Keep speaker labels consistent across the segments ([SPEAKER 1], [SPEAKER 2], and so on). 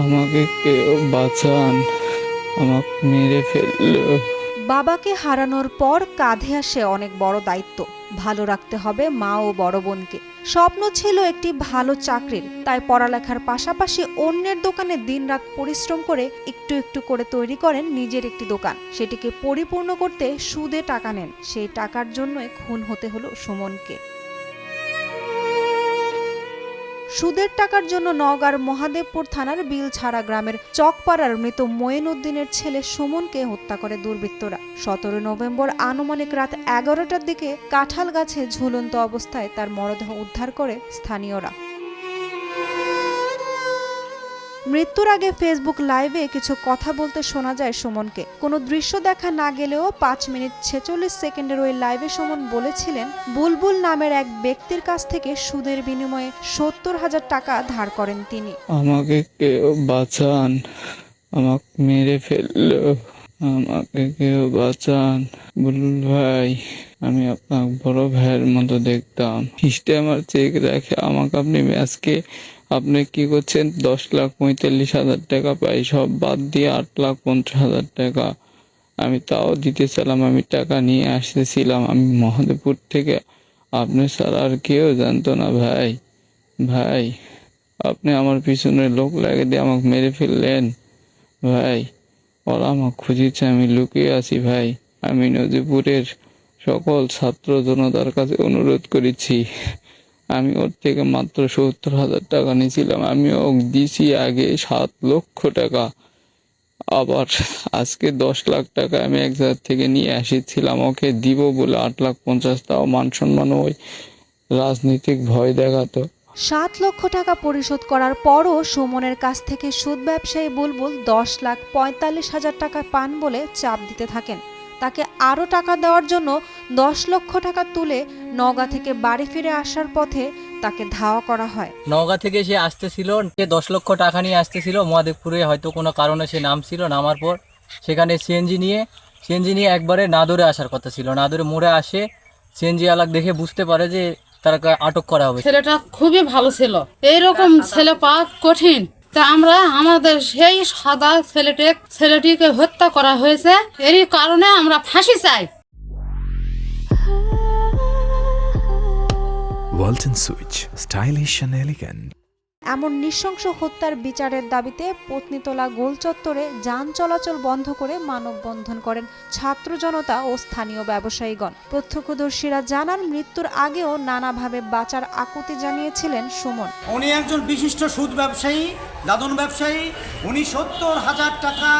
[SPEAKER 1] আমাকে কেউ বাঁচান, আমাকে মেরে ফেললো।
[SPEAKER 2] বাবাকে হারানোর পর কাঁধে আসে অনেক বড় দায়িত্ব। ভালো রাখতে হবে মা ও বড় বোনকে। স্বপ্ন ছিল একটি ভালো চাকরির, তাই পড়ালেখার পাশাপাশি অন্যের দোকানে দিনরাত পরিশ্রম করে একটু একটু করে তৈরি করেন নিজের একটি দোকান। সেটিকে পরিপূর্ণ করতে সুদে টাকা নেন। সেই টাকার জন্যই খুন হতে হলো সুমনকে। সুদের টাকার জন্য নওগাঁর মহাদেবপুর থানার বিলছাড়া গ্রামের চকপাড়ার মৃত মঈন উদ্দিনের ছেলে সুমনকে হত্যা করে দুর্বৃত্তরা। 17 নভেম্বর আনুমানিক রাত 11টার দিকে কাঁঠাল গাছে ঝুলন্ত অবস্থায় তার মরদেহ উদ্ধার করে স্থানীয়রা। মৃত্যুর আগে ফেসবুক লাইভে কিছু কথা বলতে শোনা যায় সুমনকে। কোনো দৃশ্য দেখা না গেলেও 5 মিনিট 46 সেকেন্ডের ওই লাইভে সুমন বলেছিলেন, বুলবুল নামের এক ব্যক্তির কাছ থেকে সুদের বিনিময়ে 70,000 টাকা ধার করেন তিনি।
[SPEAKER 1] আমাকে কেউ বাঁচান, আমাকে মেরে ফেললো। আমাকে কেউ বাঁচান বুলবুল ভাই। আমি আপনাকে বড় ভাইয়ের মতো দেখতাম। হিস্টে আমার চেক রাখে আমাকে আপনি আজকে আপনি কি করছেন? 10,45,000 টাকা পাই, সব বাদ দিয়ে 8,50,000 টাকা আমি তাও দিতেছিলাম। আমি টাকা নিয়ে আসতেছিলাম আমি মহাদেবপুর থেকে। আপনি ছাড়া আর কেউ জানতো না ভাই। ভাই আপনি আমার পিছনে লোক লাগিয়ে দিয়ে আমাকে মেরে ফেললেন ভাই। ওরা আমাকে খুঁজেছে, আমি লুকিয়ে আছি ভাই। আমি নদীপুরের সকল ছাত্র জনতার কাছে অনুরোধ করেছি। আমি ওর থেকে মাত্র 70,000 টাকা নিয়েছিলাম। আমি ওকে দিছি আগে 7 লক্ষ টাকা। আবার আজকে 10 লাখ টাকা আমি এক জায়গা থেকে নিয়ে এসেছিলাম ওকে দিব বলে। 8,50,000 তাও মান সম্মান ওই রাজনৈতিক ভয় দেখাতো।
[SPEAKER 2] 7 লক্ষ টাকা পরিশোধ করার পরও সুমনের কাছ থেকে সুদ ব্যবসায়ী বুলবুল 10,45,000 টাকা পান বলে চাপ দিতে থাকেন। তাকে আরও টাকা দেওয়ার জন্য 10 লক্ষ টাকা তুলে নওগাঁ থেকে বাড়ি ফিরে আসার পথে তাকে ধাওয়া করা হয়।
[SPEAKER 3] নওগাঁ থেকে সে আসতেছিল, সে 10 লক্ষ টাকা নিয়ে আসতেছিল মহাদেবপুরে। হয়তো কোনো কারণে সে নামছিল, নামার পর সেখানে সিএনজি নিয়ে একবারে নাদরে আসার কথা ছিল। নাদরে মোড়ে আসে, সিএনজি আলাক দেখে বুঝতে পারে যে তাকে আটক করা হবে।
[SPEAKER 4] ছেলেটা খুবই ভালো ছিল, এইরকম ছেলে পাওয়া কঠিন। তা আমরা আমাদের সেই সাদা ছেলেটিকে হত্যা করা হয়েছে, এরই কারণে আমরা ফাঁসি চাই।
[SPEAKER 5] Walton Switch, stylish and elegant.
[SPEAKER 2] এমন নৃশংস হত্যার বিচারের দাবিতে পত্নীতলা গোল চত্বরে যান চলাচল বন্ধ করে মানববন্ধন করেন ছাত্র জনতা ও স্থানীয় ব্যবসায়ীগণ। প্রত্যক্ষদর্শীরা জানান, মৃত্যুর আগেও নানাভাবে বাঁচার আকুতি জানিয়েছিলেন সুমন।
[SPEAKER 6] উনি একজন বিশিষ্ট সুদ ব্যবসায়ী, দাদন ব্যবসায়ী। উনি 70,000 টাকা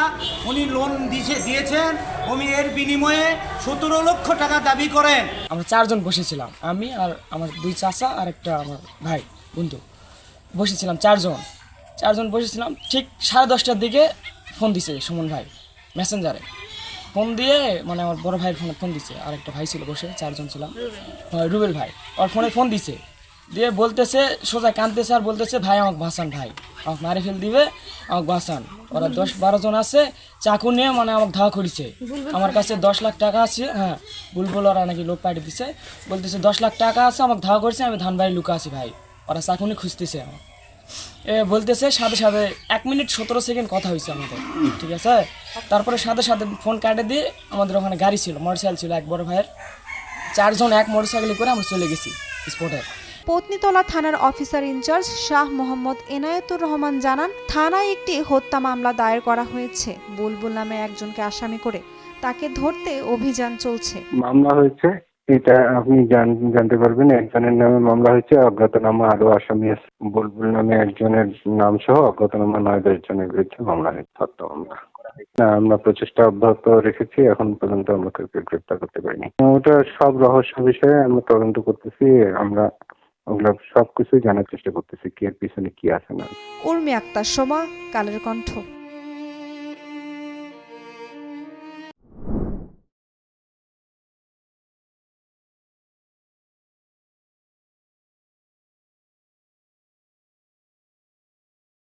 [SPEAKER 6] উনি লোন দিয়েছেন। উনি এর বিনিময়ে 17 লক্ষ টাকা দাবি করেন।
[SPEAKER 7] আমরা 4 জন বসেছিলাম, আমি আর আমার 2 চাচা আর একটা আমার ভাই বন্ধু বসেছিলাম। 4 জন বসেছিলাম। ঠিক 10:30টার দিকে ফোন দিছে সুমন ভাই মেসেঞ্জারে। ফোন দিয়ে মানে আমার বড় ভাইয়ের ফোনে ফোন দিছে, আর একটা ভাই ছিল বসে, 4 জন ছিলাম। রুবেল ভাই ওর ফোনে ফোন দিছে, দিয়ে বলতেছে, সোজা কাঁদতেছে আর বলতেছে, ভাই আমাকে বাঁচান, ভাই আমাকে মারে ফেল দিবে, আমাকে বাঁচান। ওরা 10-12 জন আছে, চাকু নিয়ে মানে আমাকে ধাওয়া করেছে। আমার কাছে 10 লাখ টাকা আছে। হ্যাঁ, বুলবুল ওরা নাকি লোক পাঠিয়ে দিছে, বলতেছে 10 লাখ টাকা আছে, আমাকে ধাওয়া করছে, আমি ধানবাড়ি লুকা আছি ভাই। ওরা চাকু নিয়ে খুঁজতেছে আমার। বলতেছে সাথে 1 মিনিট 17 সেকেন্ড কথা হয়েছে আমাদের, ঠিক আছে। তারপরে সাথে ফোন কাটে দিয়ে আমাদের ওখানে গাড়ি ছিল, মোটরসাইকেল ছিল এক বড় ভাইয়ের। 4 জন এক মোটরসাইকেলে করে আমরা চলে গেছি স্পটে।
[SPEAKER 2] পত্নীতলা থানার অফিসার ইনচার্জ শাহ মোহাম্মদ এনায়েতুর রহমান জানান, থানায় একটি হত্যা মামলা দায়ের করা হয়েছে বুলবুল নামে একজনকে আসামি করে। তাকে ধরতে অভিযান চলছে।
[SPEAKER 8] মামলা হয়েছে, এটা আপনি জানতে পারবেন। একজনের নামে মামলা হয়েছে, অজ্ঞাতনামা আরো আসামি আছে। বুলবুল নামে একজনের নাম সহ অজ্ঞাতনামা 9-10 জনের বিরুদ্ধে মামলা হয়েছে, হত্যা মামলা। না, আমরা প্রচেষ্টা অব্যাহত রেখেছি, এখন পর্যন্ত আমরা কাউকে গ্রেপ্তার করতে পারিনি। ওটা সব রহস্য বিষয়ে আমরা তদন্ত করতেছি। আমরা ওগুলো সবকিছুই জানার চেষ্টা করতেছি, কি এর পিছনে কি আছে না।
[SPEAKER 2] উর্মি আক্তার, সোমা, কালের কণ্ঠ।